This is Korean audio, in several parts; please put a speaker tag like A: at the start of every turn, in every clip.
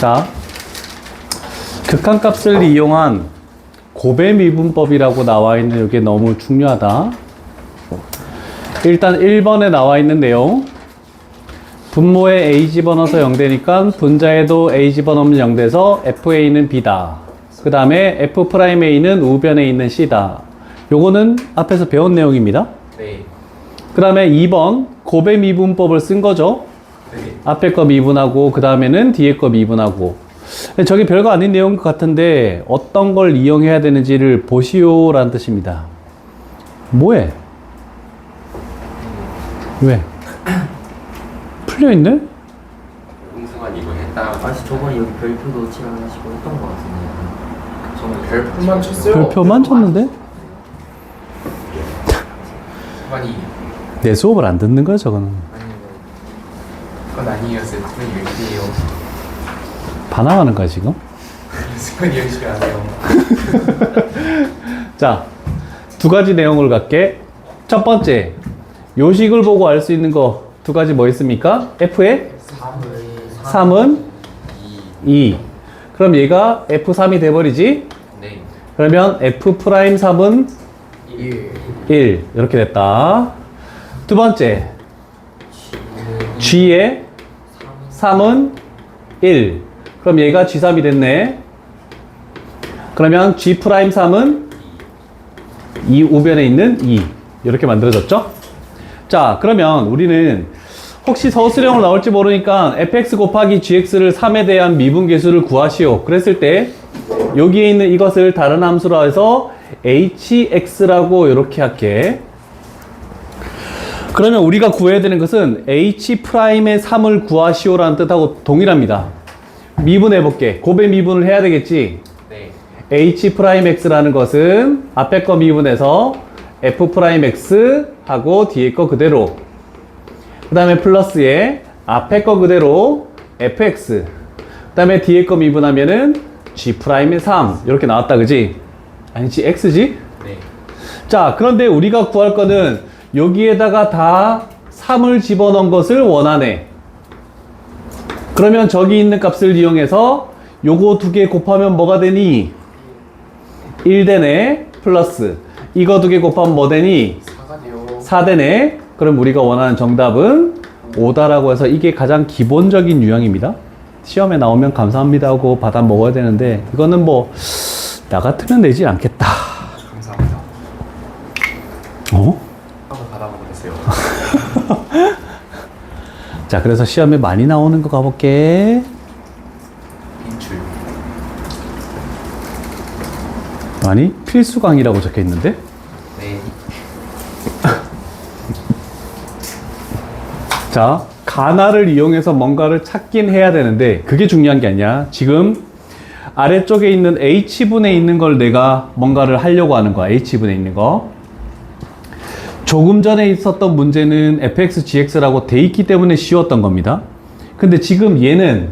A: 자, 극한값을 이용한 곱의 미분법이라고 나와 있는 이게 너무 중요하다. 일단 1번에 나와 있는 내용. 분모에 A 집어넣어서 0되니까 분자에도 A 집어넣으면 0돼서 FA는 B다. 그 다음에 F'A는 우변에 있는 C다. 요거는 앞에서 배운 내용입니다.
B: 네.
A: 그 다음에 2번 곱의 미분법을 쓴 거죠.
B: 네.
A: 앞에 거 미분하고 그 다음에는 뒤에 거 미분하고. 저게 별거 아닌 내용인 것 같은데 어떤 걸 이용해야 되는지를 보시오 라는 뜻입니다. 뭐해? 왜? 풀려있네?
B: 홍승환 이거 했다.
C: 아시 저번에 여기 별표도 칠하시고 했던 것 같은데.
B: 저는 별표만 쳤어요.
A: 별표만 쳤는데?
B: 승환이
A: 내 수업을 안 듣는 거야 저거는.
B: 아니요. 그건 아니었어요. 승환이 열심히 해요.
A: 반항하는 거야 지금?
B: 승환이 열심히 안 해요.
A: 자, 두 가지 내용을 갖게. 첫 번째, 요식을 보고 알 수 있는 거 두 가지 뭐 있습니까? F의 3은 2. 그럼 얘가 F3이 돼버리지?
B: 네.
A: 그러면 F'3은 1. 이렇게 됐다. 두 번째, G의 3은 1. 그럼 얘가 G3이 됐네. 그러면 G'3은 2 우변에 있는 2. 이렇게 만들어졌죠? 자, 그러면 우리는 혹시 서술형으로 나올지 모르니까 fx 곱하기 gx를 3에 대한 미분계수를 구하시오. 그랬을 때 여기에 있는 이것을 다른 함수로 해서 hx라고 이렇게 할게. 그러면 우리가 구해야 되는 것은 h'의 3을 구하시오라는 뜻하고 동일합니다. 미분해 볼게. 곱의 미분을 해야 되겠지.
B: 네.
A: h'x라는 것은 앞에 거 미분해서 f'x 하고 뒤에 거 그대로, 그 다음에 플러스에 앞에 거 그대로 fx, 그 다음에 뒤에 거 미분하면은 g'의 3 이렇게 나왔다. 그지? 아니지, x지?
B: 네.
A: 자, 그런데 우리가 구할 거는 여기에다가 다 3을 집어넣은 것을 원하네. 그러면 저기 있는 값을 이용해서 요거 두 개 곱하면 뭐가 되니? 1 되네. 플러스 이거 두 개 곱하면 뭐 되니?
B: 4가 돼요.
A: 4 되네. 그럼 우리가 원하는 정답은 5다라고 해서 이게 가장 기본적인 유형입니다. 시험에 나오면 감사합니다 하고 받아 먹어야 되는데 이거는 뭐 나 같으면 내지 않겠다.
B: 감사합니다.
A: 어?
B: 한번 받아보겠어요.
A: 자, 그래서 시험에 많이 나오는 거 가볼게.
B: 인출.
A: 아니, 필수 강의라고 적혀 있는데?
B: 네.
A: 자, 가나를 이용해서 뭔가를 찾긴 해야 되는데 그게 중요한 게 아니야. 지금 아래쪽에 있는 h분에 있는 걸 내가 뭔가를 하려고 하는 거야. h분에 있는 거. 조금 전에 있었던 문제는 fx, gx라고 돼 있기 때문에 쉬웠던 겁니다. 근데 지금 얘는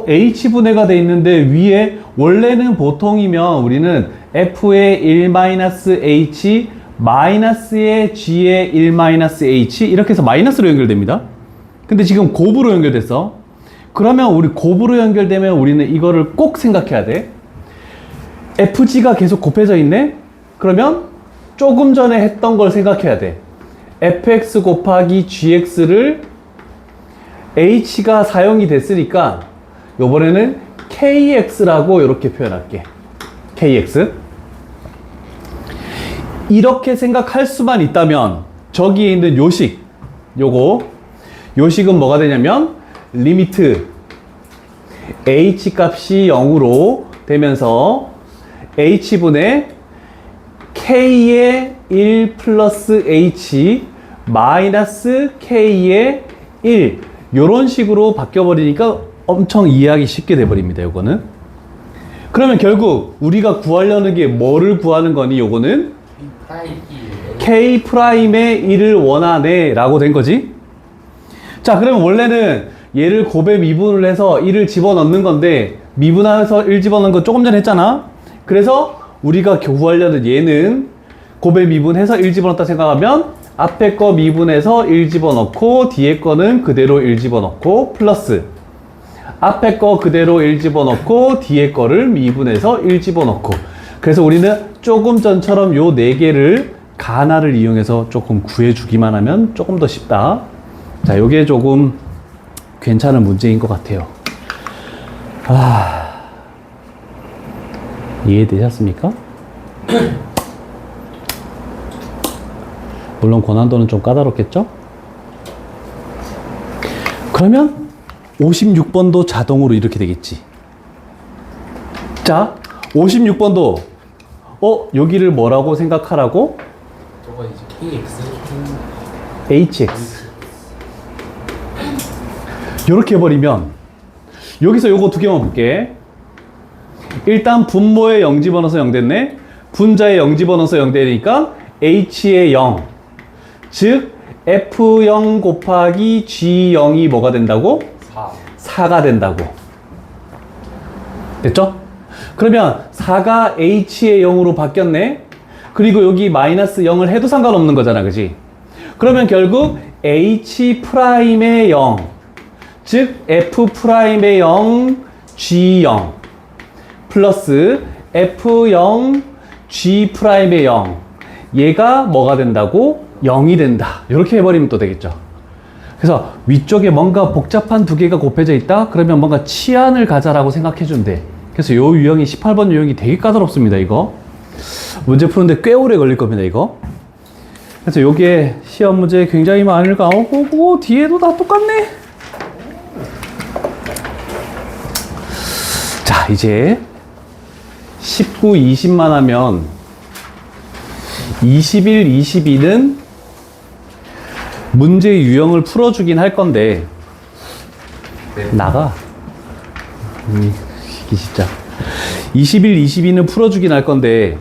A: h분해가 돼 있는데 위에 원래는 보통이면 우리는 f의 1-h 마이너스의 g의 1-h 이렇게 해서 마이너스로 연결됩니다. 근데 지금 곱으로 연결됐어. 그러면 우리 곱으로 연결되면 우리는 이거를 꼭 생각해야 돼. fg가 계속 곱해져 있네? 그러면 조금 전에 했던 걸 생각해야 돼. fx 곱하기 gx를 h가 사용이 됐으니까 요번에는 kx라고 이렇게 표현할게. kx. 이렇게 생각할 수만 있다면 저기에 있는 요식, 요식은 뭐가 되냐면 리미트 h 값이 0으로 되면서 h분의 k의 1 플러스 h 마이너스 k의 1 요런 식으로 바뀌어버리니까 엄청 이해하기 쉽게 돼버립니다. 요거는. 그러면 결국 우리가 구하려는 게 뭐를 구하는 거니? 요거는 K'의 1을 원하네 라고 된 거지. 자, 그러면 원래는 얘를 곱에 미분을 해서 1을 집어넣는 건데 미분해서 1 집어넣는 거 조금 전에 했잖아. 그래서 우리가 구하려는 얘는 곱에 미분해서 1 집어넣었다 생각하면 앞에 거 미분해서 1 집어넣고 뒤에 거는 그대로 1 집어넣고 플러스 앞에 거 그대로 1 집어넣고 뒤에 거를 미분해서 1 집어넣고. 그래서 우리는 조금 전처럼 요 4개를 가나를 이용해서 조금 구해주기만 하면 조금 더 쉽다. 자, 요게 조금 괜찮은 문제인 것 같아요. 이해되셨습니까? 물론 고난도는 좀 까다롭겠죠? 그러면 56번도 자동으로 이렇게 되겠지. 자, 56번도 여기를 뭐라고 생각하라고?
B: 저거 이제 KX
A: HX. 이렇게 해버리면 여기서 요거 2개만 볼게. 일단 분모에 0 집어넣어서 0 됐네. 분자에 0 집어넣어서 0 되니까 H에 0. 즉 F0 곱하기 G0이 뭐가 된다고? 4가 된다고. 됐죠? 그러면 4가 H의 0으로 바뀌었네. 그리고 여기 마이너스 0을 해도 상관없는 거잖아, 그지? 그러면 결국 H'의 0, 즉 F'의 0, G0 플러스 F0, G'의 0, 얘가 뭐가 된다고? 0이 된다. 이렇게 해버리면 또 되겠죠. 그래서 위쪽에 뭔가 복잡한 2개가 곱해져 있다? 그러면 뭔가 치안을 가자라고 생각해 준대. 그래서 요 유형이 18번 유형이 되게 까다롭습니다, 이거. 문제 푸는데 꽤 오래 걸릴 겁니다, 이거. 그래서 요게 시험 문제 굉장히 많이 나오고, 뒤에도 다 똑같네. 자, 이제 19, 20만 하면 21, 22는 문제 유형을 풀어주긴 할 건데,
B: 네.
A: 나가. 이게 진짜. 21, 22는 풀어주긴 할 건데,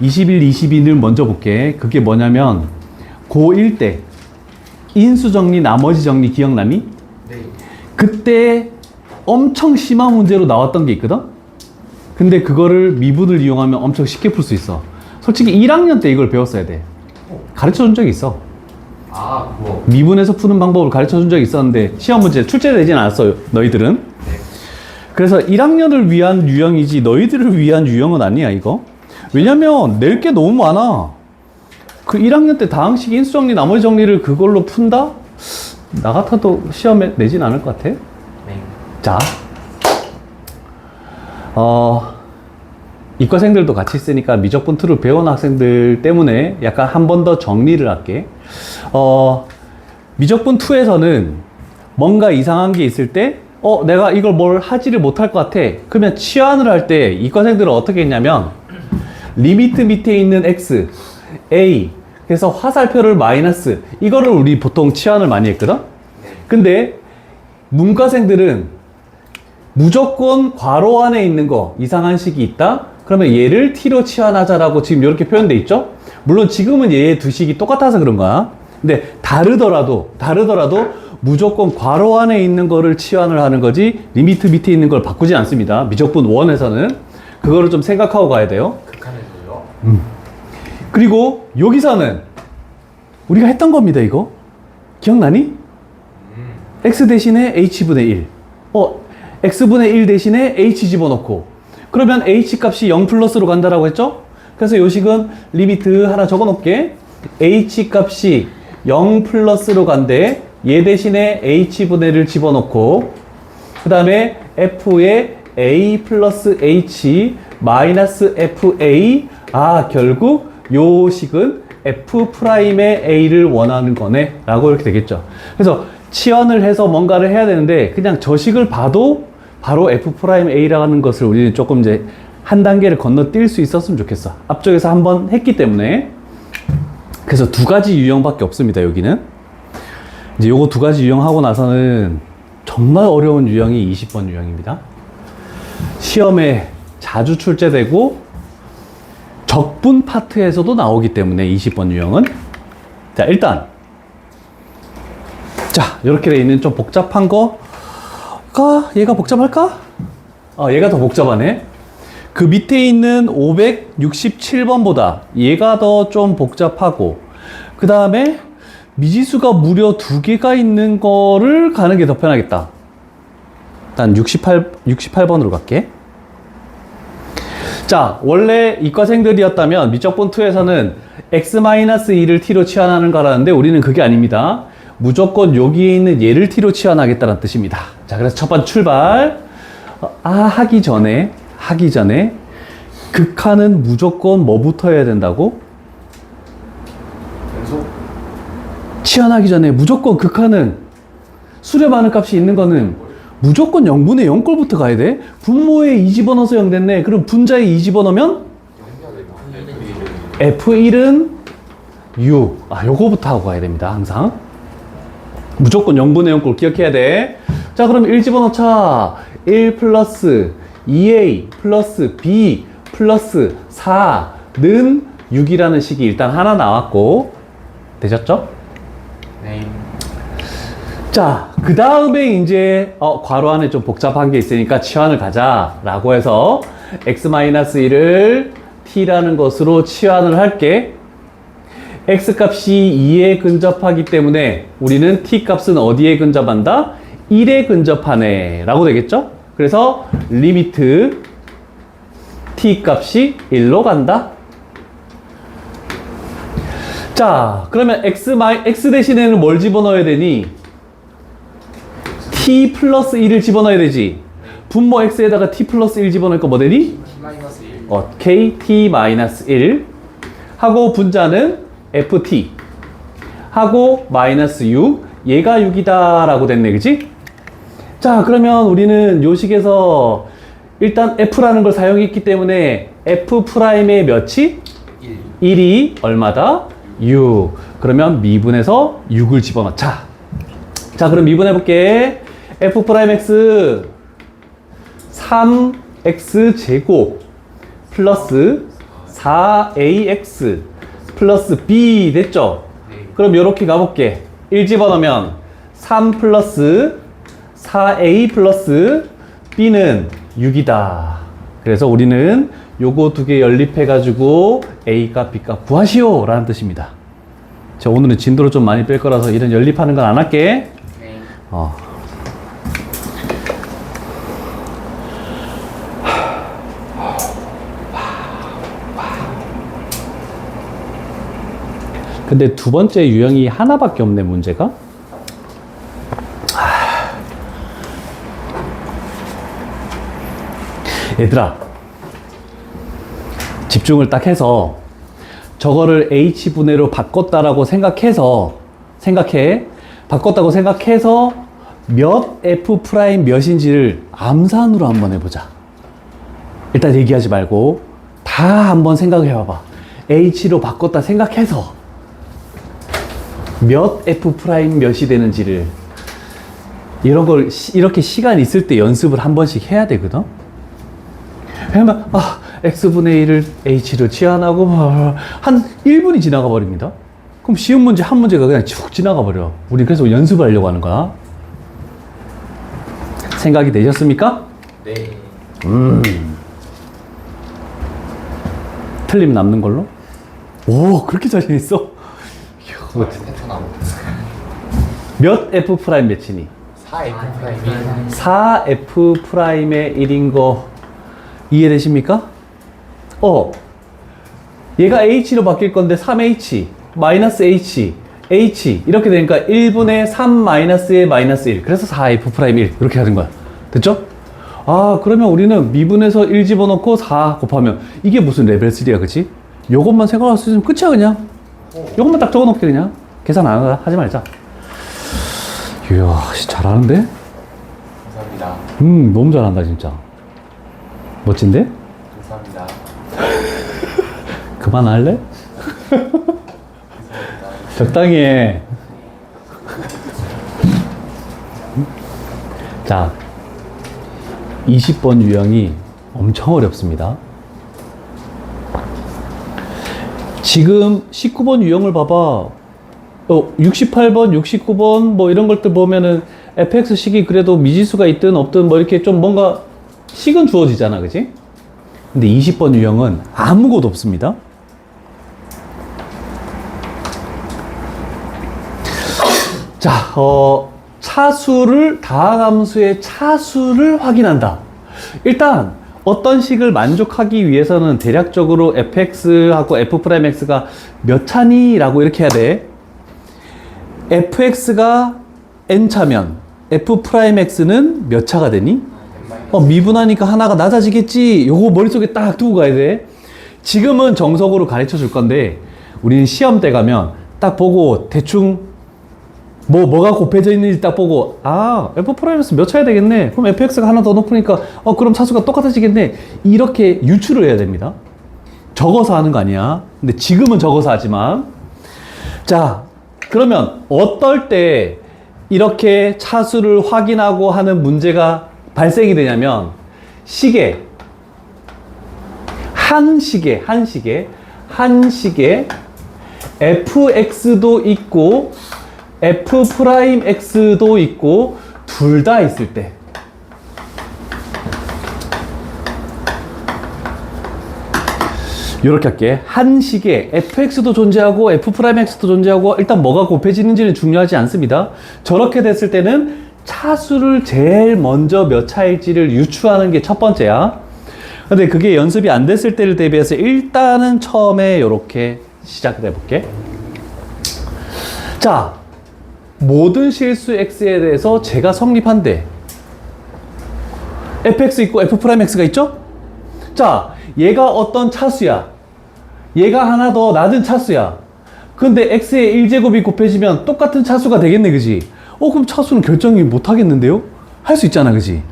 A: 21, 22는 먼저 볼게. 그게 뭐냐면, 고1 때, 인수정리, 나머지 정리 기억나니?
B: 네.
A: 그때 엄청 심한 문제로 나왔던 게 있거든? 근데 그거를 미분을 이용하면 엄청 쉽게 풀 수 있어. 솔직히 1학년 때 이걸 배웠어야 돼. 가르쳐 준 적이 있어.
B: 그거.
A: 미분에서 푸는 방법을 가르쳐 준 적이 있었는데 시험 문제 출제되진 않았어요, 너희들은.
B: 네.
A: 그래서 1학년을 위한 유형이지 너희들을 위한 유형은 아니야, 이거. 왜냐면 낼 게 너무 많아. 그 1학년 때 다항식 인수정리 나머지 정리를 그걸로 푼다? 나 같아도 시험에 내진 않을 것 같아.
B: 네.
A: 자, 이과생들도 같이 있으니까 미적분 툴을 배운 학생들 때문에 약간 한 번 더 정리를 할게. 미적분 2에서는 뭔가 이상한 게 있을 때, 내가 이걸 뭘 하지를 못할 것 같아. 그러면 치환을 할 때 이과생들은 어떻게 했냐면, 리미트 밑에 있는 x, a, 그래서 화살표를 마이너스, 이거를 우리 보통 치환을 많이 했거든? 근데 문과생들은 무조건 괄호 안에 있는 거, 이상한 식이 있다? 그러면 얘를 t로 치환하자라고 지금 이렇게 표현돼 있죠? 물론 지금은 얘의 두 식이 똑같아서 그런 거야. 근데 다르더라도 무조건 괄호 안에 있는 거를 치환을 하는 거지 리미트 밑에 있는 걸 바꾸지 않습니다. 미적분 1에서는 그거를 좀 생각하고 가야 돼요.
B: 극한에서요?
A: 그리고 여기서는 우리가 했던 겁니다, 이거. 기억나니? x 대신에 h분의 1. x분의 1 대신에 h 집어넣고, 그러면 h 값이 0 플러스로 간다라고 했죠? 그래서 요 식은 리미트 하나 적어 놓을게. h 값이 0 플러스로 간대. 얘 대신에 h분의 1을 집어넣고, 그 다음에 f에 a 플러스 h 마이너스 fa. 결국 요 식은 f'의 a를 원하는 거네 라고 이렇게 되겠죠. 그래서 치환을 해서 뭔가를 해야 되는데 그냥 저 식을 봐도 바로 f'a라는 것을 우리는 조금 이제 한 단계를 건너뛸 수 있었으면 좋겠어. 앞쪽에서 한번 했기 때문에. 그래서 2가지 유형밖에 없습니다, 여기는. 이제 요거 2가지 유형하고 나서는 정말 어려운 유형이 20번 유형입니다. 시험에 자주 출제되고 적분 파트에서도 나오기 때문에 20번 유형은. 자, 일단 이렇게 돼 있는 좀 복잡한 거가 얘가 복잡할까? 얘가 더 복잡하네. 그 밑에 있는 567번보다 얘가 더 좀 복잡하고, 그 다음에 미지수가 무려 2개가 있는 거를 가는 게 더 편하겠다. 일단 68번으로 갈게. 자, 원래 이과생들이었다면 미적분 2에서는 x-2를 t로 치환하는 거라는데 우리는 그게 아닙니다. 무조건 여기에 있는 얘를 t로 치환하겠다는 뜻입니다. 자, 그래서 첫 번째 출발. 하기 전에 극한은 무조건 뭐부터 해야 된다고?
B: 연속
A: 치환하기 전에 무조건 극한은 수렴하는 값이 있는 거는 무조건 0분의 0꼴부터 가야 돼. 분모에 2 집어넣어서 0 됐네. 그럼 분자에 2 집어넣으면 F1은 6. 요거부터 하고 가야 됩니다. 항상. 무조건 0분의 0꼴 기억해야 돼. 자, 그럼 1 집어넣자. 1 플러스 2A 플러스 B 플러스 4는 6이라는 식이 일단 하나 나왔고. 되셨죠?
B: 네.
A: 자, 그 다음에 이제 괄호 안에 좀 복잡한 게 있으니까 치환을 가자 라고 해서 x-1을 t라는 것으로 치환을 할게. x 값이 2에 근접하기 때문에 우리는 t 값은 어디에 근접한다? 1에 근접하네 라고 되겠죠? 그래서 리미트 t 값이 1로 간다. 자, 그러면 x 대신에는 뭘 집어넣어야 되니? t 플러스 1을 집어넣어야 되지. 분모 x에다가 t 플러스 1 집어넣으니까 뭐 되니?
B: t-1
A: k t-1 하고 분자는 ft 하고 마이너스 6 얘가 6이다 라고 됐네, 그치? 자, 그러면 우리는 요 식에서 일단 f라는 걸 사용했기 때문에 f'의 몇이?
B: 1
A: 1이 얼마다? 6. 그러면 미분해서 6을 집어넣자. 자, 그럼 미분해볼게. f'x 3x 제곱 플러스 4ax 플러스 b 됐죠?
B: 네.
A: 그럼 요렇게 가볼게. 1 집어넣으면 3 플러스 4a 플러스 b는 6이다. 그래서 우리는 요거 두 개 연립해가지고 a값, b값 구하시오 라는 뜻입니다. 자, 오늘은 진도를 좀 많이 뺄 거라서 이런 연립하는 건 안 할게.
B: 네.
A: 근데 두 번째 유형이 하나밖에 없네, 문제가. 얘들아, 집중을 딱 해서 저거를 h분해로 바꿨다라고 바꿨다고 생각해서 몇 f 프라임 몇인지를 암산으로 한번 해보자. 일단 얘기하지 말고 다 한번 생각해 봐봐. h로 바꿨다 생각해서 몇 f 프라임 몇이 되는지를 이런 걸 이렇게 시간 있을 때 연습을 한 번씩 해야 되거든. 왜냐면 x분의 1을 h로 치환하고 한 1분이 지나가 버립니다. 그럼 쉬운 문제 한 문제가 그냥 쭉 지나가 버려. 우리 그래서 연습을 하려고 하는 거야. 생각이 되셨습니까?
B: 네.
A: 틀림 남는 걸로? 오, 그렇게 자신 있어?
B: 센터 나오고
A: 몇 f 프라임 몇이니?
B: 4f 프라임이
A: 4f 프라임의 1인 거 이해되십니까? 얘가 h로 바뀔 건데 3h 마이너스 h 이렇게 되니까 1분의 3 마이너스의 마이너스 1 그래서 4f 프라임 1 이렇게 하는 거야. 됐죠? 그러면 우리는 미분해서 1 집어넣고 4 곱하면 이게 무슨 레벨 3야, 그치? 요것만 생각할 수 있으면 끝이야. 그냥 요것만 딱 적어놓게 그냥 계산 안 하지 말자. 이야, 잘하는데?
B: 감사합니다.
A: 너무 잘한다 진짜. 멋진데?
B: 감사합니다.
A: 그만할래?
B: 감사합니다.
A: 적당히 해. 자, 20번 유형이 엄청 어렵습니다. 지금 19번 유형을 봐봐. 68번, 69번 뭐 이런 것들 보면은 fx식이 그래도 미지수가 있든 없든 뭐 이렇게 좀 뭔가 식은 주어지잖아, 그치? 근데 20번 유형은 아무것도 없습니다. 자, 차수를, 다함수의 차수를 확인한다. 일단 어떤 식을 만족하기 위해서는 대략적으로 fx하고 f'x가 몇 차니? 라고 이렇게 해야 돼. fx가 n차면 f'x는 몇 차가 되니? 미분하니까 하나가 낮아지겠지. 요거 머릿속에 딱 두고 가야 돼. 지금은 정석으로 가르쳐 줄 건데 우리는 시험 때 가면 딱 보고 대충 뭐가 곱해져 있는지 딱 보고 f'(x) 몇 차야 되겠네. 그럼 fx가 하나 더 높으니까 그럼 차수가 똑같아지겠네. 이렇게 유추를 해야 됩니다. 적어서 하는 거 아니야. 근데 지금은 적어서 하지만. 자, 그러면 어떨 때 이렇게 차수를 확인하고 하는 문제가 발생이 되냐면 한 시계 fx도 있고 f'x도 있고 둘 다 있을 때, 이렇게 할게. 한 시계 fx도 존재하고 f'x도 존재하고 일단 뭐가 곱해지는지는 중요하지 않습니다. 저렇게 됐을 때는 차수를 제일 먼저 몇 차일지를 유추하는 게 첫 번째야. 근데 그게 연습이 안 됐을 때를 대비해서 일단은 처음에 이렇게 시작을 해볼게. 자, 모든 실수 x에 대해서 제가 성립한대. fx 있고 f'x가 있죠? 자, 얘가 어떤 차수야? 얘가 하나 더 낮은 차수야. 근데 x의 1제곱이 곱해지면 똑같은 차수가 되겠네, 그지? 그럼 차수는 결정이 못 하겠는데요? 할 수 있잖아, 그지?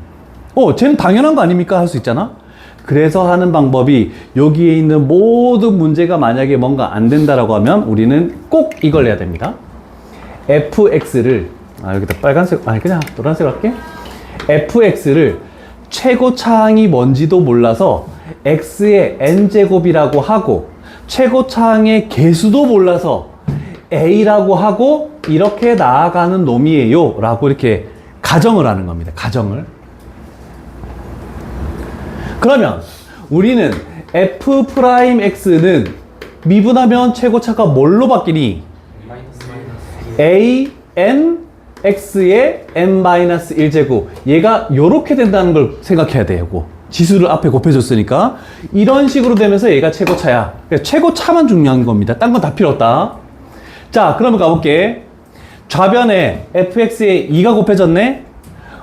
A: 쟤는 당연한 거 아닙니까? 할 수 있잖아? 그래서 하는 방법이 여기에 있는 모든 문제가 만약에 뭔가 안 된다라고 하면 우리는 꼭 이걸 해야 됩니다. fx를 여기다 빨간색 그냥 노란색 할게. fx를 최고차항이 뭔지도 몰라서 x의 n제곱이라고 하고 최고차항의 개수도 몰라서 a라고 하고 이렇게 나아가는 놈이에요 라고 이렇게 가정을 하는 겁니다. 가정을. 그러면 우리는 f'x는 미분하면 최고차가 뭘로 바뀌니? a n x의 n-1제곱. 얘가 요렇게 된다는 걸 생각해야 돼요. 지수를 앞에 곱해줬으니까 이런 식으로 되면서 얘가 최고차야. 최고차만 중요한 겁니다. 딴 건 다 필요 없다. 자, 그러면 가볼게. 좌변에 fx에 2가 곱해졌네?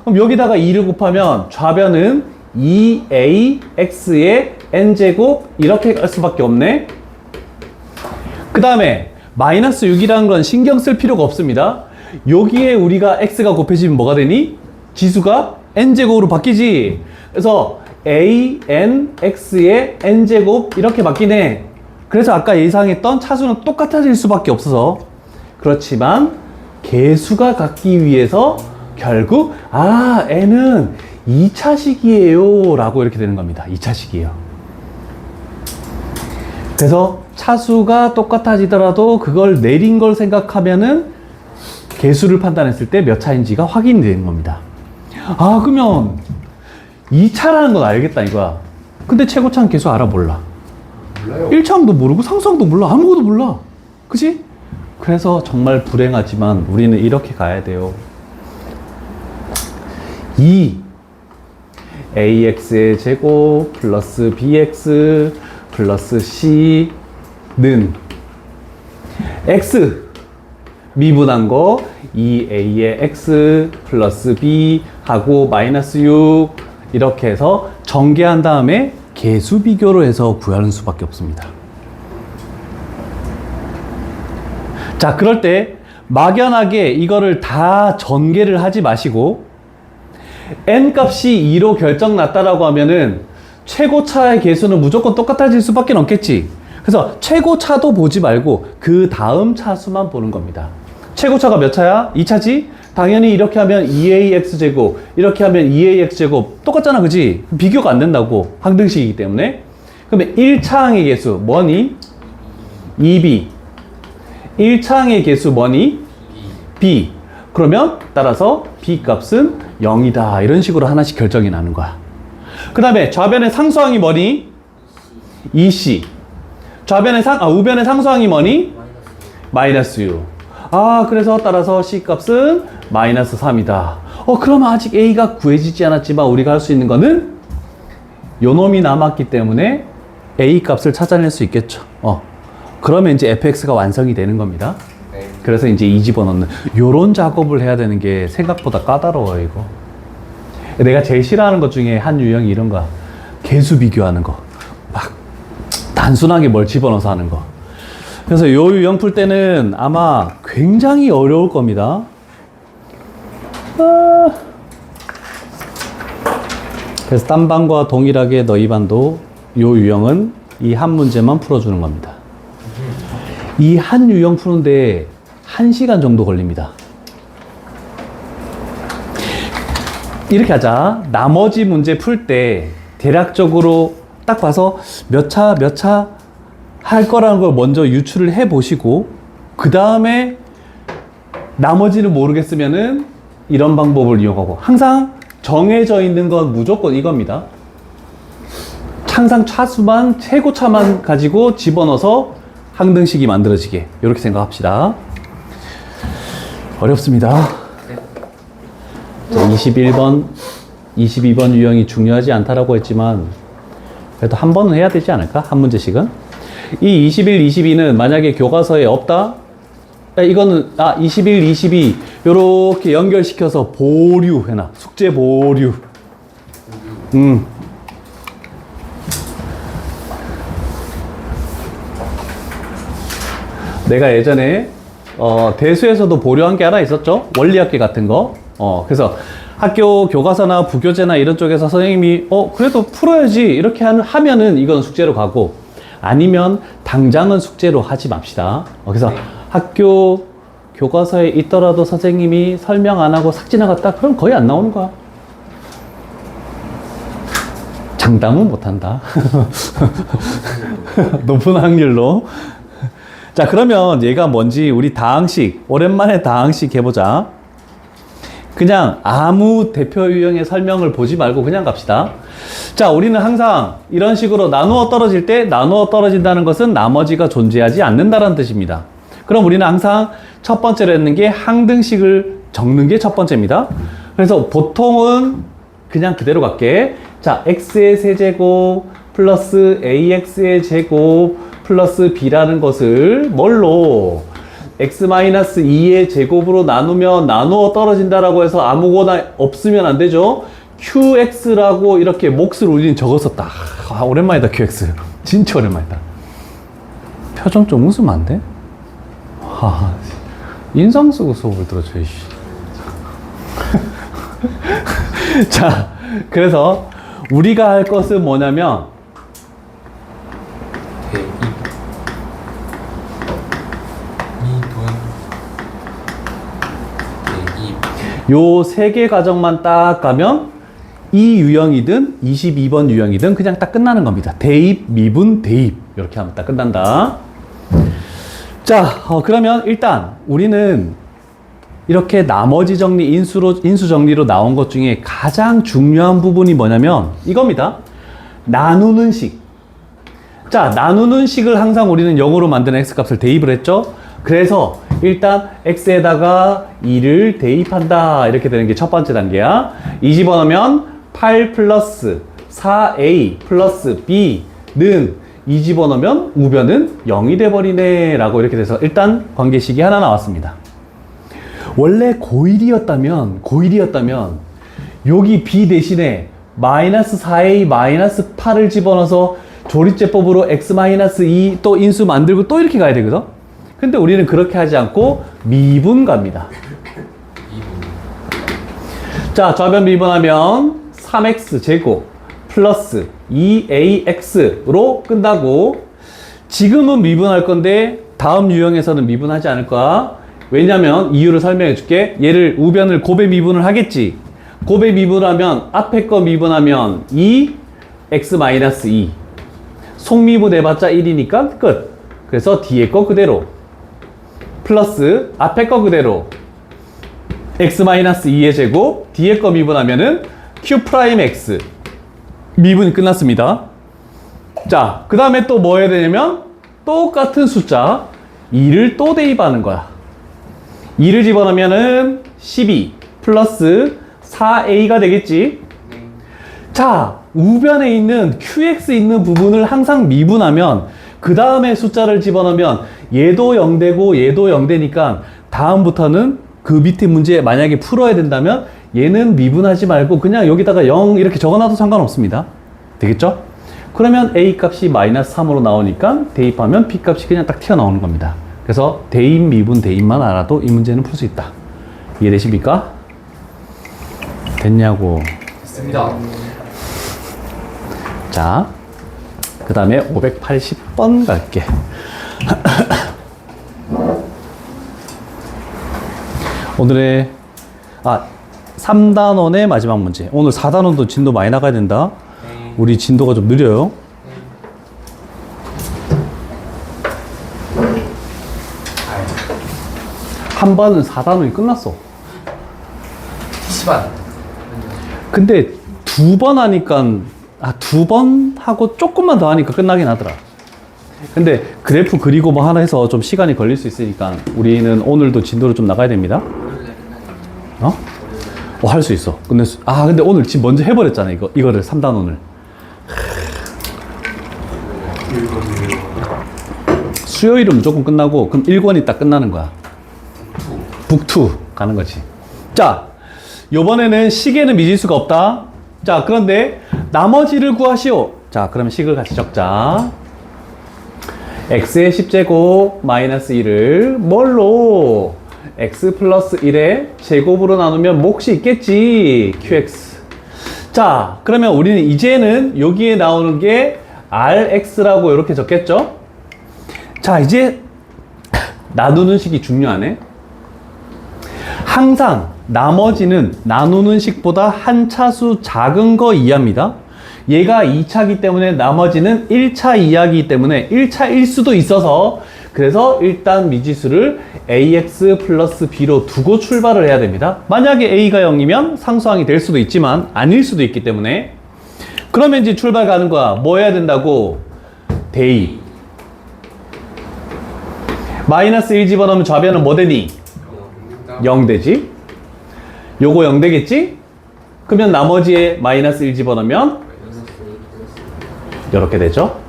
A: 그럼 여기다가 2를 곱하면 좌변은 2ax의 n제곱 이렇게 갈 수밖에 없네. 그 다음에 마이너스 6이라는 건 신경 쓸 필요가 없습니다. 여기에 우리가 x가 곱해지면 뭐가 되니? 지수가 n제곱으로 바뀌지. 그래서 anx의 n제곱 이렇게 바뀌네. 그래서 아까 예상했던 차수는 똑같아질 수밖에 없어서. 그렇지만 개수가 같기 위해서 결국 n은 2차식이에요 라고 이렇게 되는 겁니다. 2차식이에요. 그래서 차수가 똑같아지더라도 그걸 내린 걸 생각하면은 개수를 판단했을 때 몇 차인지가 확인이 되는 겁니다. 그러면 2차라는 건 알겠다 이거야. 근데 최고차는 개수 알아 몰라?
B: 몰라요.
A: 1차항도 모르고 상수항도 몰라. 아무것도 몰라. 그치? 그래서 정말 불행하지만 우리는 이렇게 가야 돼요. 2ax의 제곱 플러스 bx 플러스 c는 x 미분한 거 2a의 x 플러스 b 하고 마이너스 6 이렇게 해서 전개한 다음에 개수 비교로 해서 구하는 수밖에 없습니다. 자, 그럴 때 막연하게 이거를 다 전개를 하지 마시고 n 값이 2로 결정 났다라고 하면은 최고차의 개수는 무조건 똑같아질 수밖에 없겠지. 그래서 최고차도 보지 말고 그 다음 차수만 보는 겁니다. 최고차가 몇 차야? 2차지? 당연히 이렇게 하면 2ax제곱, 이렇게 하면 2ax제곱 똑같잖아, 그지? 비교가 안 된다고. 항등식이기 때문에. 그러면 1차항의 개수 뭐니? 2b. 1차항의 개수 뭐니? b. 그러면 따라서 b 값은 0이다. 이런 식으로 하나씩 결정이 나는 거야. 그 다음에 좌변의 상수항이 뭐니? 2c. 우변의 상수항이 뭐니? 마이너스 6. 아, 그래서 따라서 C값은 마이너스 3이다. 그러면 아직 A가 구해지지 않았지만 우리가 할 수 있는 거는 요 놈이 남았기 때문에 A 값을 찾아낼 수 있겠죠. 그러면 이제 fx가 완성이 되는 겁니다.
B: 네.
A: 그래서 이제 이 집어넣는 요런 작업을 해야 되는 게 생각보다 까다로워요, 이거. 내가 제일 싫어하는 것 중에 한 유형이 이런 거야. 개수 비교하는 거. 막 단순하게 뭘 집어넣어서 하는 거. 그래서 요 유형 풀 때는 아마 굉장히 어려울 겁니다. 그래서 딴 반과 동일하게 너희 반도 요 유형은 이 한 문제만 풀어주는 겁니다. 이 한 유형 푸는데 1시간 정도 걸립니다. 이렇게 하자. 나머지 문제 풀 때 대략적으로 딱 봐서 몇 차 할 거라는 걸 먼저 유추를 해 보시고, 그 다음에 나머지는 모르겠으면은 이런 방법을 이용하고, 항상 정해져 있는 건 무조건 이겁니다. 항상 차수만, 최고차만 가지고 집어넣어서 항등식이 만들어지게, 이렇게 생각합시다. 어렵습니다. 자, 21번, 22번 유형이 중요하지 않다라고 했지만 그래도 한 번은 해야 되지 않을까? 한 문제씩은. 이 21, 22는 만약에 교과서에 없다? 이거는 21, 22 요렇게 연결시켜서 보류 해놔. 숙제 보류. 내가 예전에 대수에서도 보류한 게 하나 있었죠? 원리학계 같은 거. 그래서 학교 교과서나 부교재나 이런 쪽에서 선생님이 그래도 풀어야지 이렇게 하면은 이건 숙제로 가고, 아니면 당장은 숙제로 하지 맙시다. 그래서 학교 교과서에 있더라도 선생님이 설명 안 하고 삭 지나갔다? 그럼 거의 안 나오는 거야. 장담은 못 한다. 높은 확률로. 자, 그러면 얘가 뭔지 우리 다항식, 오랜만에 다항식 해보자. 그냥 아무 대표 유형의 설명을 보지 말고 그냥 갑시다. 자, 우리는 항상 이런 식으로 나누어 떨어질 때, 나누어 떨어진다는 것은 나머지가 존재하지 않는다는 뜻입니다. 그럼 우리는 항상 첫 번째로 했는 게 항등식을 적는 게 첫 번째입니다. 그래서 보통은 그냥 그대로 갈게. 자, x의 세제곱 플러스 ax의 제곱 플러스 b라는 것을 뭘로? x-2의 제곱으로 나누면 나누어 떨어진다라고 해서 아무거나 없으면 안 되죠. qx라고 이렇게 몫을 우리는 적었었다. 오랜만이다, qx. 진짜 오랜만이다. 표정 좀 웃으면 안 돼? 인상 쓰고 수업을 들어줘야지. 자, 그래서 우리가 할 것은 뭐냐면 요 세 개 과정만 딱 가면 이 유형이든 22번 유형이든 그냥 딱 끝나는 겁니다. 대입, 미분, 대입 이렇게 하면 딱 끝난다. 자, 그러면 일단 우리는 이렇게 나머지 정리, 인수 정리로 나온 것 중에 가장 중요한 부분이 뭐냐면 이겁니다. 나누는 식. 자, 나누는 식을 항상 우리는 0으로 만드는 x값을 대입을 했죠. 그래서 일단 x에다가 2를 대입한다. 이렇게 되는 게 첫 번째 단계야. 이 집어넣으면 8 플러스 4a 플러스 b는 이 집어넣으면 우변은 0이 돼버리네 라고 이렇게 돼서 일단 관계식이 하나 나왔습니다. 원래 고일이었다면 여기 b 대신에 마이너스 4a 마이너스 8을 집어넣어서 조립제법으로 x-2 또 인수 만들고 또 이렇게 가야 되거든. 근데 우리는 그렇게 하지 않고 미분 갑니다. 자, 좌변 미분하면 3x 제곱 플러스 2ax로 끝나고, 지금은 미분할 건데 다음 유형에서는 미분하지 않을 거야. 왜냐면 이유를 설명해 줄게. 얘를 우변을 곱의 미분을 하겠지. 곱의 미분하면 앞에 거 미분하면 2x-2 속미분 해봤자 1이니까 끝. 그래서 뒤에 거 그대로 플러스 앞에 거 그대로 x-2의 제곱 뒤에 거 미분하면은 q'x 미분이 끝났습니다. 자, 그 다음에 또 뭐 해야 되냐면 똑같은 숫자 2를 또 대입하는 거야. 2를 집어넣으면은 12 플러스 4a가 되겠지.
B: 네.
A: 자, 우변에 있는 qx 있는 부분을 항상 미분하면 그 다음에 숫자를 집어넣으면 얘도 0되고 얘도 0되니까 다음부터는 그 밑에 문제 만약에 풀어야 된다면 얘는 미분하지 말고 그냥 여기다가 0 이렇게 적어놔도 상관없습니다. 되겠죠? 그러면 a 값이 마이너스 3으로 나오니까 대입하면 b 값이 그냥 딱 튀어나오는 겁니다. 그래서 대입, 미분, 대입만 알아도 이 문제는 풀 수 있다. 이해되십니까? 됐냐고.
B: 있습니다.
A: 자, 그 다음에 580번 갈게. 오늘의 3단원의 마지막 문제. 오늘 4단원도 진도 많이 나가야 된다.
B: 네.
A: 우리 진도가 좀 느려요. 한 번은 4단원이 끝났어.
B: PC방.
A: 근데 두 번 하니까, 두 번 하고 조금만 더 하니까 끝나긴 하더라. 근데 그래프 그리고 뭐 하나 해서 좀 시간이 걸릴 수 있으니까 우리는 오늘도 진도를 좀 나가야 됩니다.
C: 월요일에 끝나네요.
A: 할 수 있어. 근데, 근데 오늘 지금 먼저 해버렸잖아, 이거를 3단원을. 수요일은 무조건 끝나고, 그럼 1권이 딱 끝나는 거야. 북투 가는 거지. 자, 요번에는 식에는 미지수가 없다. 자, 그런데 나머지를 구하시오. 자, 그러면 식을 같이 적자. x의 10제곱 마이너스 1을 뭘로? x 플러스 1의 제곱으로 나누면 몫이 있겠지. qx. 자, 그러면 우리는 이제는 여기에 나오는 게 rx라고 이렇게 적겠죠? 자, 이제 나누는 식이 중요하네. 항상 나머지는 나누는 식보다 한 차수 작은 거 이하입니다. 얘가 2차기 때문에 나머지는 1차 이하이기 때문에 1차일 수도 있어서 그래서 일단 미지수를 ax 플러스 b로 두고 출발을 해야 됩니다. 만약에 a가 0이면 상수항이 될 수도 있지만 아닐 수도 있기 때문에 그러면 이제 출발 가는 거야. 뭐 해야 된다고? 대입. 마이너스 1 집어넣으면 좌변은 뭐 되니? 0 되지? 요거 0 되겠지? 그러면 나머지에 마이너스 1 집어넣으면 이렇게 되죠.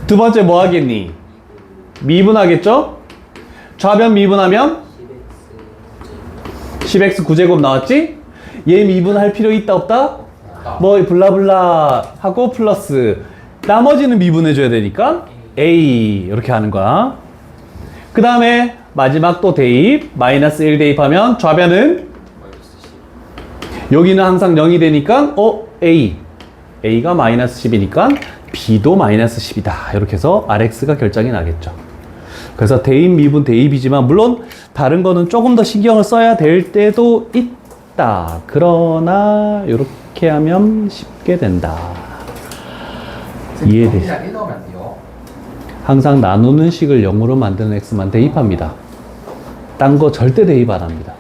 A: 두 번째 뭐 하겠니? 미분하겠죠? 좌변 미분하면 10x 9제곱 나왔지? 얘 미분할 필요 있다 없다? 뭐 블라블라 하고 플러스 나머지는 미분해 줘야 되니까 a 이렇게 하는 거야. 그 다음에 마지막 또 대입 마이너스 1 대입하면 좌변은 여기는 항상 0이 되니까 a가 마이너스 10이니까 b도 마이너스 10이다. 이렇게 해서 rx가 결정이 나겠죠. 그래서 대입, 미분, 대입이지만 물론 다른 거는 조금 더 신경을 써야 될 때도 있다. 그러나 이렇게 하면 쉽게 된다. 이해되시죠?
B: 1 넣으면 안 돼요.
A: 항상 나누는 식을 0으로 만드는 x만 대입합니다. 딴 거 절대 대입 안 합니다.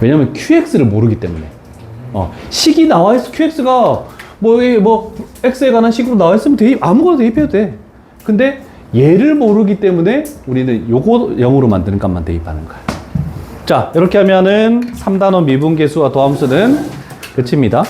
A: 왜냐면 qx를 모르기 때문에. 식이 나와 있어. qx가 x에 관한 식으로 나와 있으면 아무거나 대입해도 돼. 근데 얘를 모르기 때문에 우리는 요거 0으로 만드는 값만 대입하는 거야. 자, 이렇게 하면은 3단원 미분계수와 도함수는 끝입니다.